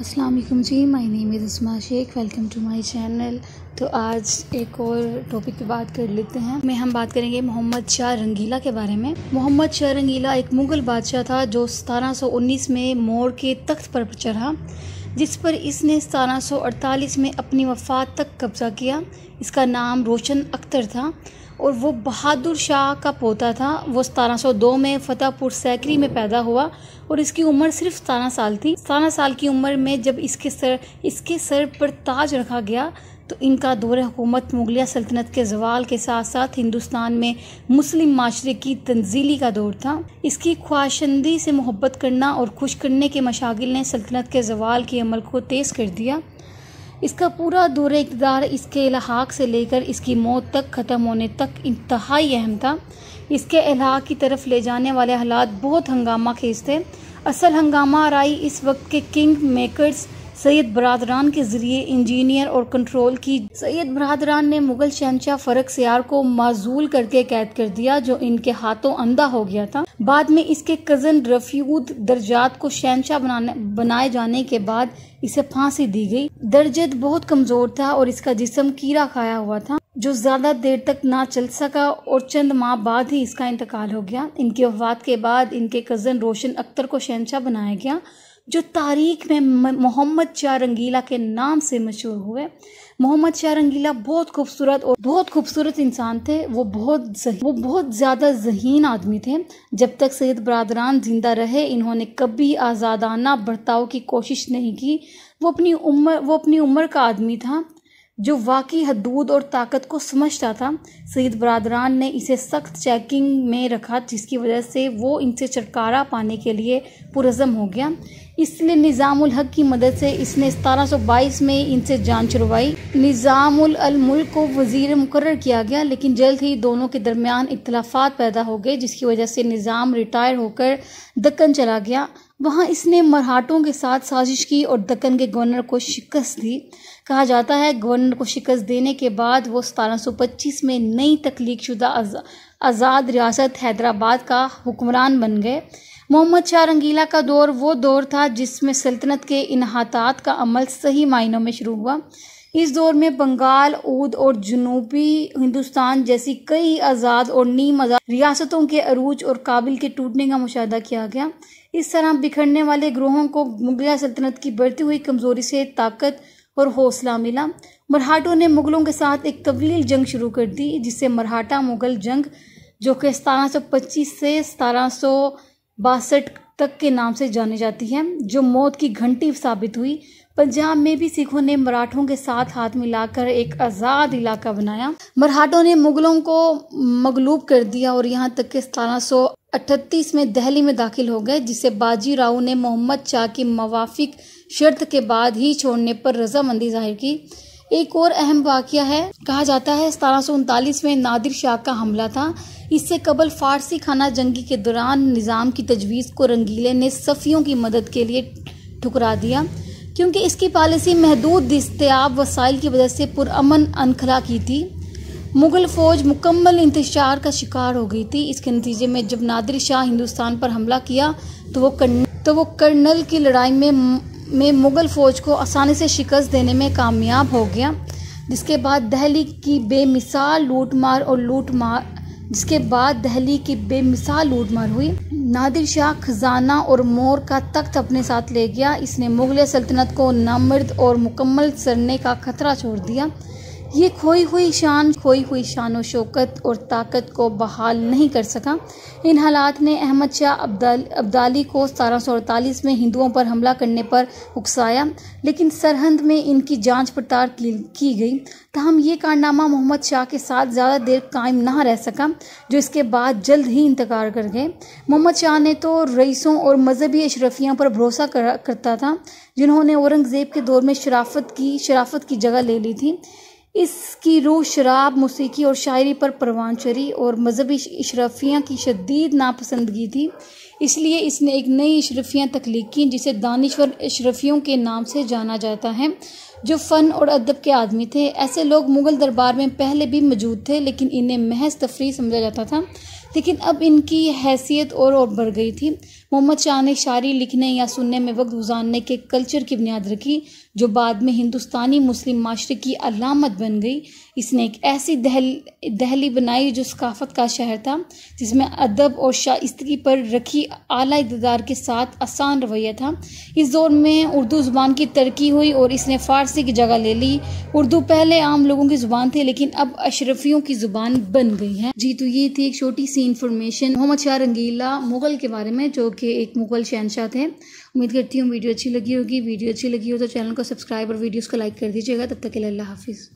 अस्सलाम वालेकुम जी, my name is Isma Shaikh. Welcome to my channel. तो आज एक और टॉपिक पे बात कर लेते हैं। हम बात करेंगे मोहम्मद शाह रंगीला के बारे में। मोहम्मद शाह रंगीला एक मुग़ल बादशाह था जो 1719 में मोर के तख्त पर चढ़ा, जिस पर इसने 1748 में अपनी वफ़ात तक कब्ज़ा किया। इसका नाम रोशन अख्तर था और वो बहादुर शाह का पोता था। वो 1702 में फतेहपुर सीकरी में पैदा हुआ और इसकी उम्र सिर्फ 17 साल थी। 17 साल की उम्र में जब इसके सर पर ताज रखा गया तो इनका दौर हुकूमत मुगलिया सल्तनत के ज़वाल के साथ साथ हिंदुस्तान में मुस्लिम माशरे की तंजीली का दौर था। इसकी ख्वाहिशमंदी से मोहब्बत करना और खुश करने के मशागिल ने सल्तनत के ज़वाल के अमल को तेज़ कर दिया। इसका पूरा दौर इक़्तिदार इसके इल्हाक़ से लेकर इसकी मौत तक ख़त्म होने तक इंतहाई अहम था। इसके इल्हाक़ की तरफ ले जाने वाले हालात बहुत हंगामा खेज थे। असल हंगामा आराई इस वक्त के किंग मेकर्स सैयद बरादरान के ज़रिए इंजीनियर और कंट्रोल की। सैयद बरादरान ने मुग़ल शहंशाह फ़र्रुख सियार को माजूल करके कैद कर दिया जो इनके हाथों अंधा हो गया था। बाद में इसके कज़न रफ़ीउद दरजात को शहंशाह बनाए जाने के बाद इसे फांसी दी गई। दरजद बहुत कमज़ोर था और इसका जिस्म कीड़ा खाया हुआ था जो ज़्यादा देर तक ना चल सका और चंद माह बाद ही इसका इंतकाल हो गया। इनकी वफ़ात के बाद इनके कज़न रोशन अख्तर को शहंशाह बनाया गया जो तारीख में मोहम्मद शाह रंगीला के नाम से मशहूर हुए। मोहम्मद शाह रंगीला बहुत खूबसूरत इंसान थे। वो बहुत ज़्यादा ज़हीन आदमी थे। जब तक सैयद बरादरान जिंदा रहे इन्होंने कभी आज़ादाना बर्ताव की कोशिश नहीं की। वो अपनी उम्र का आदमी था जो वाकई हदूद और ताकत को समझता था। सैयद बरादरान ने इसे सख्त चेकिंग में रखा जिसकी वजह से वो इनसे छुटकारा पाने के लिए पुरज़म हो गया। इसलिए निज़ामुल हक की मदद से इसने 1722 में इनसे जान छुड़वाई। निज़ामुल अल मुल्क को वज़ीर मुकर्रर किया गया, लेकिन जल्द ही दोनों के दरमियान इख्तिलाफ़ात पैदा हो गए जिसकी वजह से निज़ाम रिटायर होकर दक्कन चला गया। वहाँ इसने मरहटों के साथ साजिश की और दक्कन के गवर्नर को शिकस्त दी। कहा जाता है गवर्नर को शिकस्त देने के बाद वो 1725 में नई तख्लीक शुदा आज़ाद रियासत हैदराबाद का हुक्मरान बन गए। मोहम्मद शाह रंगीला का दौर वो दौर था जिसमें सल्तनत के इन्हातात का अमल सही मायनों में शुरू हुआ। इस दौर में बंगाल, ओध और जनूबी हिंदुस्तान जैसी कई आज़ाद और नीम आज़ाद रियासतों के अरूज और काबिल के टूटने का मुशाहदा किया गया। इस तरह बिखरने वाले ग्रोहों को मुगलिया सल्तनत की बढ़ती हुई कमज़ोरी से ताकत और हौसला मिला। मरहटों ने मुग़लों के साथ एक तवील जंग शुरू कर दी जिससे मरहटा मुग़ल जंग जो कि 1725 से 1762 तक के नाम से जानी जाती है, जो मौत की घंटी साबित हुई। पंजाब में भी सिखों ने मराठों के साथ हाथ मिलाकर एक आज़ाद इलाका बनाया। मरहटों ने मुग़लों को मगलूब कर दिया और यहाँ तक कि 1738 में दिल्ली में दाखिल हो गए, जिसे बाजी राव ने मोहम्मद शाह की मवाफिक शर्त के बाद ही छोड़ने पर रजामंदी जाहिर की। एक और अहम वाक़या है, कहा जाता है 1739 में नादिर शाह का हमला था। इससे कबल फारसी खाना जंगी के दौरान निज़ाम की तजवीज़ को रंगीले ने सफ़ियों की मदद के लिए ठुकरा दिया क्योंकि इसकी पॉलिसी महदूद दस्तयाब वसाइल की वजह से पुरअमन अनखला की थी। मुग़ल फ़ौज मुकम्मल इंतशार का शिकार हो गई थी। इसके नतीजे में जब नादिर शाह हिंदुस्तान पर हमला किया तो वो करनल की लड़ाई में मुग़ल फ़ौज को आसानी से शिकस्त देने में कामयाब हो गया, जिसके बाद दिल्ली की बेमिसाल लूटमार हुई। नादिर शाह खजाना और मोर का तख्त अपने साथ ले गया। इसने मुग़ल सल्तनत को नामर्द और मुकम्मल सरने का खतरा छोड़ दिया। ये खोई हुई शान और शौकत और ताकत को बहाल नहीं कर सका। इन हालात ने अहमद शाह अब्दाली को 1748 में हिंदुओं पर हमला करने पर उकसाया, लेकिन सरहंद में इनकी जांच पड़ताल की गई। ताहम ये कारनामा मोहम्मद शाह के साथ ज़्यादा देर कायम ना रह सका, जो इसके बाद जल्द ही इंतकाल कर गए। मोहम्मद शाह ने तो रईसों और मजहबी अशरफियों पर भरोसा करता था जिन्होंने औरंगज़ेब के दौर में शराफत की जगह ले ली थी। इसकी रूह शराब, मौसीकी और शायरी पर परवान चढ़ी और मजहबी अशरफियाँ की शदीद नापसंदगी थी। इसलिए इसने एक नई अशरफियाँ तख्लीक की जिसे दानिश्वर अशरफियों के नाम से जाना जाता है, जो फ़न और अदब के आदमी थे। ऐसे लोग मुग़ल दरबार में पहले भी मौजूद थे लेकिन इन्हें महज तफरीह समझा जाता था, लेकिन अब इनकी हैसियत और बढ़ गई थी। मोहम्मद शाह ने शायरी लिखने या सुनने में वक्त गुजारने के कल्चर की बुनियाद रखी जो बाद में हिंदुस्तानी मुस्लिम माशरे की अलामत बन गई। इसने एक ऐसी दहली बनाई जो सकाफत का शहर था, जिसमें अदब और शाइस्तगी पर रखी आला इक़्तिदार के साथ आसान रवैया था। इस दौर में उर्दू ज़ुबान की तरक्की हुई और इसने फ़ारसी की जगह ले ली। उर्दू पहले आम लोगों की ज़ुबान थी, लेकिन अब अशरफियों की ज़ुबान बन गई है। जी, तो ये थी एक छोटी सी इन्फॉर्मेशन मोहम्मद शाह रंगीला मुग़ल के बारे में, जो कि एक मुग़ल शहंशाह थे। उम्मीद करती हूँ वीडियो अच्छी लगी होगी। वीडियो अच्छी लगी हो तो चैनल को सब्सक्राइब और वीडियोज़ को लाइक कर दीजिएगा। तब तक के लिए अल्लाह हाफिज़।